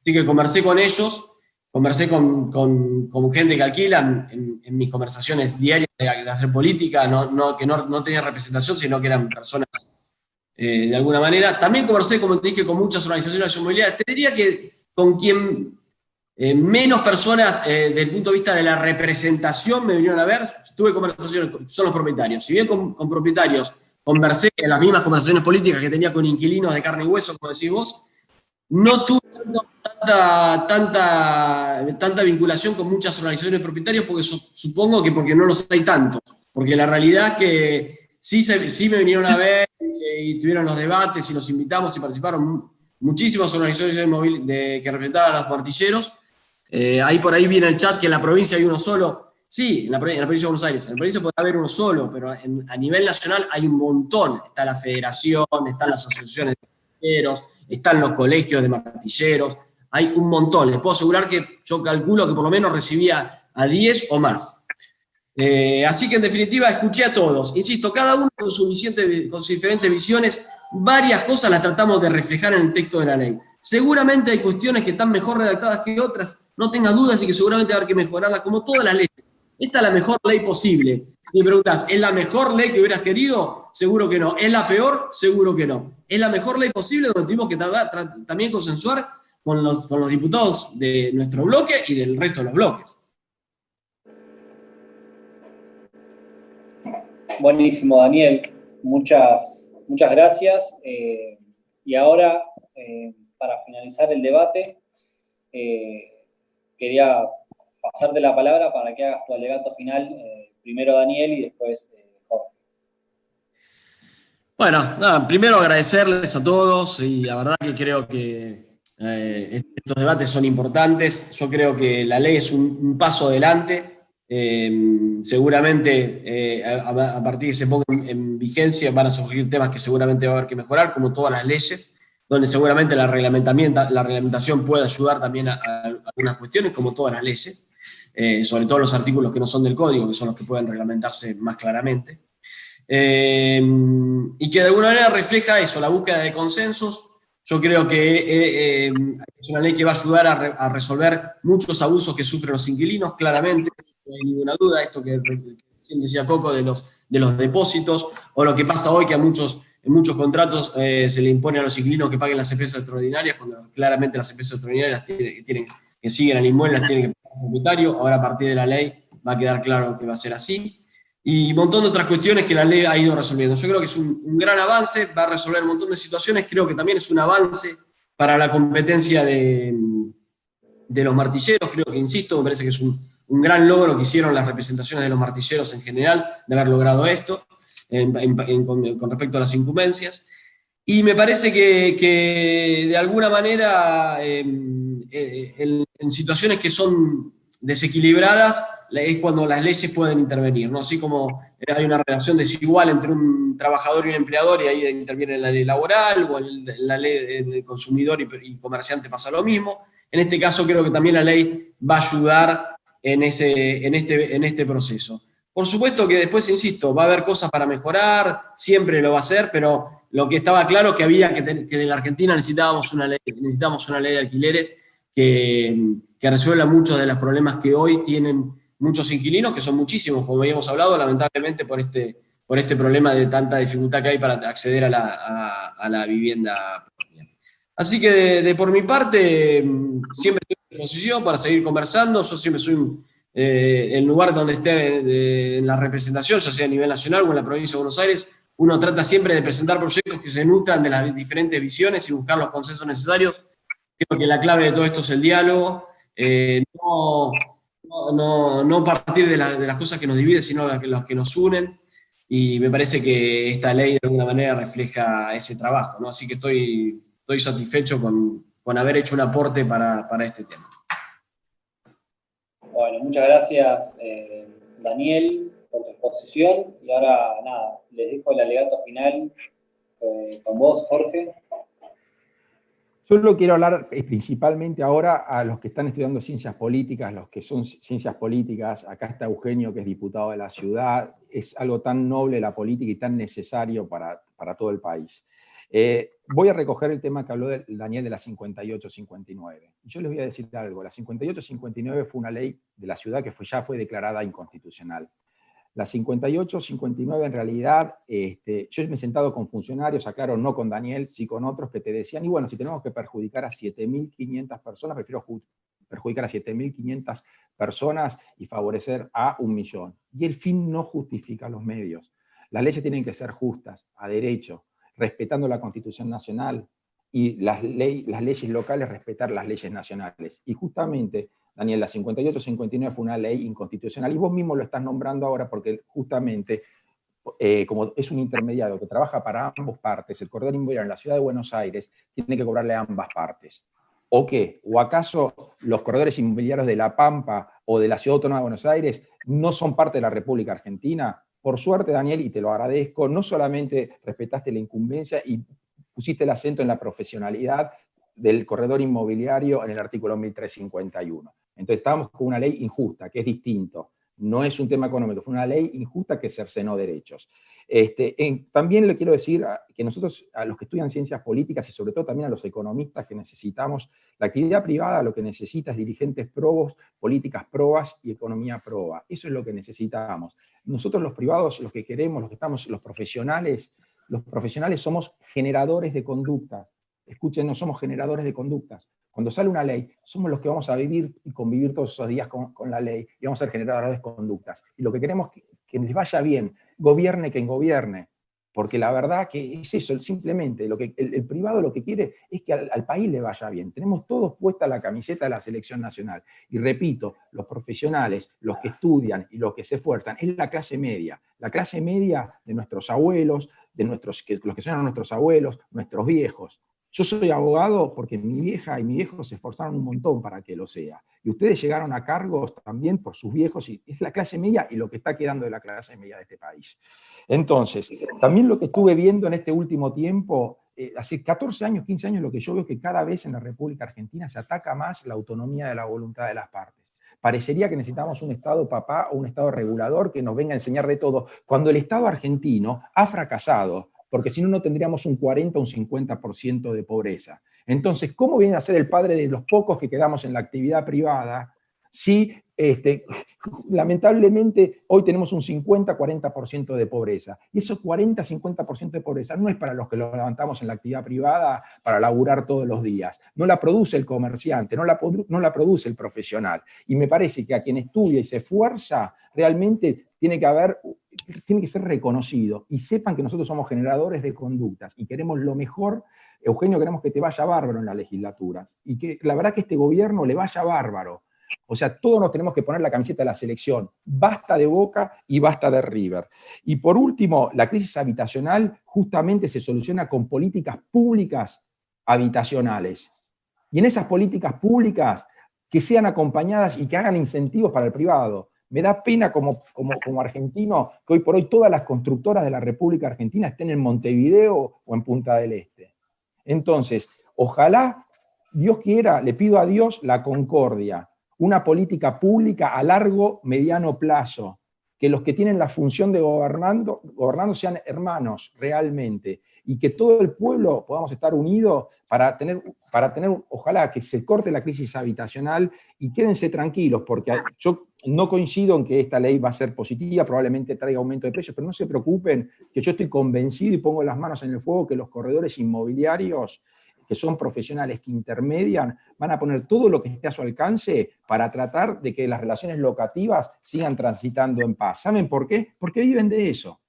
Así que conversé con ellos, conversé con gente que alquila en mis conversaciones diarias de hacer política, que no tenían representación, sino que eran personas de alguna manera. También conversé, como te dije, con muchas organizaciones inmobiliarias. Te diría que con quien menos personas desde el punto de vista de la representación me vinieron a ver, tuve conversaciones, son los propietarios. Si bien con propietarios conversé en las mismas conversaciones políticas que tenía con inquilinos de carne y hueso, como decís vos, no tuve tanta vinculación con muchas organizaciones de propietarios porque supongo que porque no los hay tantos. Porque la realidad es que sí me vinieron a ver y tuvieron los debates y los invitamos y participaron muchísimas organizaciones que representaban a los martilleros. Ahí por ahí viene el chat que en la provincia hay uno solo. Sí, en la provincia de Buenos Aires. En la provincia puede haber uno solo, pero a nivel nacional hay un montón. Está la federación, están las asociaciones de martilleros, están los colegios de martilleros. Hay un montón. Les puedo asegurar que yo calculo que por lo menos recibía a 10 o más. Así que en definitiva escuché a todos. Insisto, cada uno con sus diferentes visiones. Varias cosas las tratamos de reflejar en el texto de la ley. Seguramente hay cuestiones que están mejor redactadas que otras, no tengas dudas y que seguramente va a haber que mejorarlas, como todas las leyes. Esta es la mejor ley posible. Si me preguntás, ¿es la mejor ley que hubieras querido? Seguro que no. ¿Es la peor? Seguro que no. Es la mejor ley posible donde tuvimos que también consensuar con los diputados de nuestro bloque y del resto de los bloques. Buenísimo, Daniel. Muchas gracias. Y ahora, para finalizar el debate, quería pasarte la palabra para que hagas tu alegato final, primero Daniel y después Jorge. Bueno, nada, primero agradecerles a todos y la verdad que creo que estos debates son importantes. Yo creo que la ley es un paso adelante. Seguramente a partir de que se ponga en vigencia van a surgir temas que seguramente va a haber que mejorar, como todas las leyes, donde seguramente la reglamentación puede ayudar también a algunas cuestiones, como todas las leyes, sobre todo los artículos que no son del código, que son los que pueden reglamentarse más claramente. Y que de alguna manera refleja eso, la búsqueda de consensos. Yo creo que es una ley que va a ayudar a resolver muchos abusos que sufren los inquilinos, claramente, no hay ninguna duda, esto que recién decía Coco de los depósitos, o lo que pasa hoy que en muchos contratos se le impone a los inquilinos que paguen las CPS extraordinarias, cuando claramente las CPS extraordinarias que siguen al inmueble las tiene que pagar el propietario. Ahora a partir de la ley va a quedar claro que va a ser así. Y un montón de otras cuestiones que la ley ha ido resolviendo. Yo creo que es un gran avance, va a resolver un montón de situaciones, creo que también es un avance para la competencia de los martilleros, creo que, insisto, me parece que es un gran logro que hicieron las representaciones de los martilleros en general, de haber logrado esto, con respecto a las incumbencias. Y me parece que de alguna manera, en situaciones que son desequilibradas, es cuando las leyes pueden intervenir, ¿no? Así como hay una relación desigual entre un trabajador y un empleador y ahí interviene la ley laboral, o en la ley del consumidor y comerciante pasa lo mismo. En este caso creo que también la ley va a ayudar en este proceso. Por supuesto que después, insisto, va a haber cosas para mejorar, siempre lo va a hacer, pero lo que estaba claro es que que en la Argentina necesitábamos una ley de alquileres que resuelva muchos de los problemas que hoy tienen muchos inquilinos, que son muchísimos, como habíamos hablado, lamentablemente por este problema de tanta dificultad que hay para acceder a la vivienda propia. Así que por mi parte, siempre estoy disposición para seguir conversando. Yo siempre soy el lugar donde esté en la representación, ya sea a nivel nacional o en la provincia de Buenos Aires. Uno trata siempre de presentar proyectos que se nutran de las diferentes visiones y buscar los consensos necesarios. Creo que la clave de todo esto es el diálogo, no partir de las cosas que nos dividen, sino las que nos unen. Y me parece que esta ley de alguna manera refleja ese trabajo, ¿no? Así que estoy satisfecho con haber hecho un aporte para este tema. Bueno, muchas gracias, Daniel, por tu exposición. Y ahora, nada, les dejo el alegato final con vos, Jorge. Solo quiero hablar principalmente ahora a los que están estudiando ciencias políticas, los que son ciencias políticas. Acá está Eugenio, que es diputado de la ciudad. Es algo tan noble la política y tan necesario para todo el país. Voy a recoger el tema que habló Daniel de la 58-59. Yo les voy a decir algo. La 58-59 fue una ley de la ciudad que ya fue declarada inconstitucional. La 58-59 en realidad, yo me he sentado con funcionarios, aclaro, no con Daniel, sí con otros que te decían, y bueno, si tenemos que perjudicar a 7.500 personas, prefiero perjudicar a 7.500 personas y favorecer a 1 millón. Y el fin no justifica los medios. Las leyes tienen que ser justas, a derecho, respetando la Constitución Nacional, y las leyes locales respetar las leyes nacionales. Y justamente, Daniel, la 58-59 fue una ley inconstitucional, y vos mismo lo estás nombrando ahora porque justamente, como es un intermediario que trabaja para ambas partes, el corredor inmobiliario en la ciudad de Buenos Aires tiene que cobrarle a ambas partes. ¿O qué? ¿O acaso los corredores inmobiliarios de La Pampa o de la Ciudad Autónoma de Buenos Aires no son parte de la República Argentina? Por suerte, Daniel, y te lo agradezco, no solamente respetaste la incumbencia y pusiste el acento en la profesionalidad del corredor inmobiliario en el artículo 1351. Entonces estábamos con una ley injusta, que es distinto. No es un tema económico, fue una ley injusta que cercenó derechos. También le quiero decir que nosotros, a los que estudian ciencias políticas y sobre todo también a los economistas que necesitamos, la actividad privada lo que necesita es dirigentes probos, políticas probas y economía proba. Eso es lo que necesitamos. Nosotros los privados, los que queremos, los que estamos, los profesionales somos generadores de conducta. Escuchen, no somos generadores de conductas. Cuando sale una ley, somos los que vamos a vivir y convivir todos esos días con la ley y vamos a ser generadores de conductas. Y lo que queremos es que les vaya bien, gobierne quien gobierne, porque la verdad que es eso, simplemente el privado lo que quiere es que al país le vaya bien. Tenemos todos puesta la camiseta de la selección nacional. Y repito, los profesionales, los que estudian y los que se esfuerzan, es la clase media de nuestros abuelos, los que son nuestros abuelos, nuestros viejos. Yo soy abogado porque mi vieja y mi viejo se esforzaron un montón para que lo sea. Y ustedes llegaron a cargos también por sus viejos, y es la clase media y lo que está quedando de la clase media de este país. Entonces, también lo que estuve viendo en este último tiempo, hace 14 años, 15 años, lo que yo veo es que cada vez en la República Argentina se ataca más la autonomía de la voluntad de las partes. Parecería que necesitamos un Estado papá o un Estado regulador que nos venga a enseñar de todo, cuando el Estado argentino ha fracasado, porque si no, no tendríamos un 40 o un 50% de pobreza. Entonces, ¿cómo viene a ser el padre de los pocos que quedamos en la actividad privada si lamentablemente hoy tenemos un 50-40% de pobreza? Y esos 40-50% de pobreza no es para los que lo levantamos en la actividad privada para laburar todos los días. No la produce el comerciante, no la produce el profesional. Y me parece que a quien estudia y se esfuerza, realmente tiene que ser reconocido, y sepan que nosotros somos generadores de conductas y queremos lo mejor. Eugenio, queremos que te vaya bárbaro en las legislaturas y que la verdad que este gobierno le vaya bárbaro. O sea, todos nos tenemos que poner la camiseta de la selección. Basta de Boca y basta de River. Y por último, la crisis habitacional justamente se soluciona con políticas públicas habitacionales. Y en esas políticas públicas que sean acompañadas y que hagan incentivos para el privado. Me da pena como argentino que hoy por hoy todas las constructoras de la República Argentina estén en Montevideo o en Punta del Este. Entonces, ojalá, Dios quiera, le pido a Dios la concordia, una política pública a largo, mediano plazo, que los que tienen la función de gobernando sean hermanos realmente, y que todo el pueblo podamos estar unidos para tener, ojalá que se corte la crisis habitacional, y quédense tranquilos, porque yo no coincido en que esta ley va a ser positiva, probablemente traiga aumento de precios, pero no se preocupen, que yo estoy convencido y pongo las manos en el fuego que los corredores inmobiliarios que son profesionales que intermedian, van a poner todo lo que esté a su alcance para tratar de que las relaciones locativas sigan transitando en paz. ¿Saben por qué? Porque viven de eso.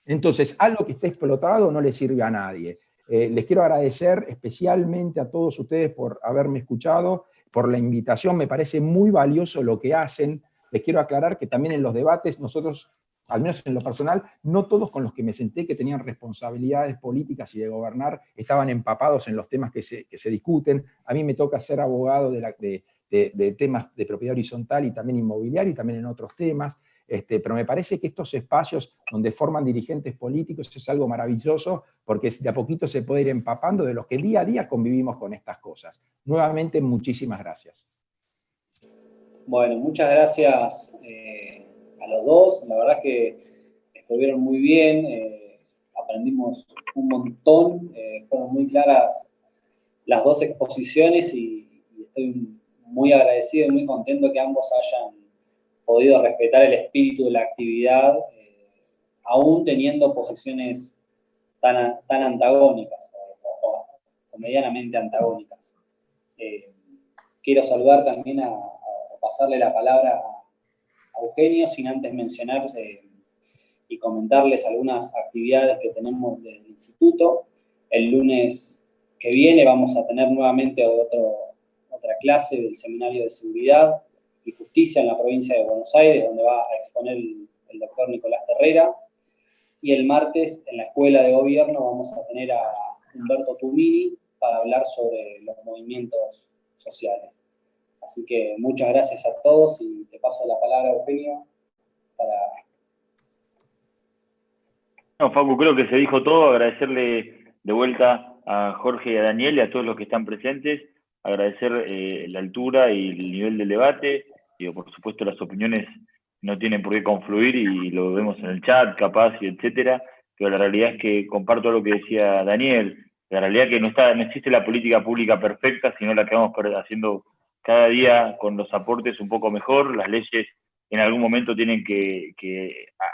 Entonces, algo que esté explotado no le sirve a nadie. Les quiero agradecer especialmente a todos ustedes por haberme escuchado, por la invitación. Me parece muy valioso lo que hacen. Les quiero aclarar que también en los debates nosotros, al menos en lo personal, no todos con los que me senté que tenían responsabilidades políticas y de gobernar estaban empapados en los temas que se discuten. A mí me toca ser abogado de temas de propiedad horizontal y también inmobiliario y también en otros temas. Pero me parece que estos espacios donde forman dirigentes políticos es algo maravilloso porque de a poquito se puede ir empapando de los que día a día convivimos con estas cosas. Nuevamente, muchísimas gracias. Bueno, muchas gracias a los dos. La verdad es que estuvieron muy bien, aprendimos un montón, fueron muy claras las dos exposiciones y estoy muy agradecido y muy contento que ambos hayan podido respetar el espíritu de la actividad, aún teniendo posiciones tan antagónicas o medianamente antagónicas. Quiero saludar también a pasarle la palabra a Eugenio, sin antes mencionarse y comentarles algunas actividades que tenemos del instituto. El lunes que viene vamos a tener nuevamente otra clase del Seminario de Seguridad y Justicia en la provincia de Buenos Aires, donde va a exponer el doctor Nicolás Terrera. Y el martes, en la Escuela de Gobierno, vamos a tener a Humberto Tumini para hablar sobre los movimientos sociales. Así que muchas gracias a todos y te paso la palabra, Eugenio, para... No, Facu, creo que se dijo todo. Agradecerle de vuelta a Jorge y a Daniel y a todos los que están presentes. Agradecer la altura y el nivel del debate. Digo, por supuesto, las opiniones no tienen por qué confluir y lo vemos en el chat, capaz, y etcétera. Pero la realidad es que comparto lo que decía Daniel. La realidad es que no existe la política pública perfecta, sino la que vamos haciendo cada día con los aportes un poco mejor. Las leyes en algún momento tienen que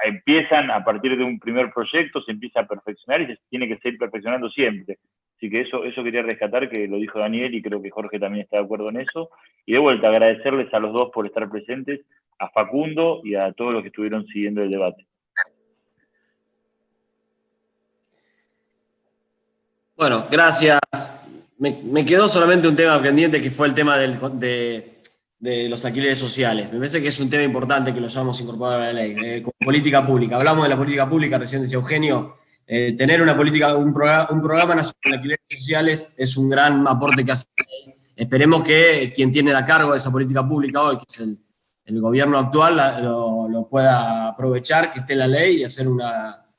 empiezan a partir de un primer proyecto, se empieza a perfeccionar y se tiene que seguir perfeccionando siempre. Así que eso quería rescatar, que lo dijo Daniel y creo que Jorge también está de acuerdo en eso. Y de vuelta, agradecerles a los dos por estar presentes, a Facundo y a todos los que estuvieron siguiendo el debate. Bueno, gracias. Me quedó solamente un tema pendiente que fue el tema de los alquileres sociales. Me parece que es un tema importante que lo hayamos incorporado a la ley. Como política pública. Hablamos de la política pública, recién decía Eugenio. Tener un programa nacional de alquileres sociales es un gran aporte que hace la ley. Esperemos que quien tiene a cargo de esa política pública hoy, que es el gobierno actual, lo pueda aprovechar, que esté en la ley y hacer un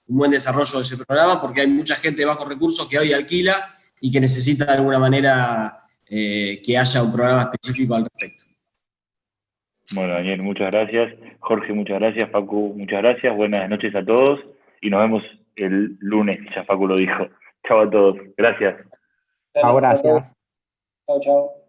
buen desarrollo de ese programa, porque hay mucha gente de bajos recursos que hoy alquila y que necesita de alguna manera que haya un programa específico al respecto. Bueno, Daniel, muchas gracias. Jorge, muchas gracias. Facu, muchas gracias. Buenas noches a todos y nos vemos el lunes, ya Facu lo dijo. Chao a todos. Gracias. Chao, gracias. Chao, chao.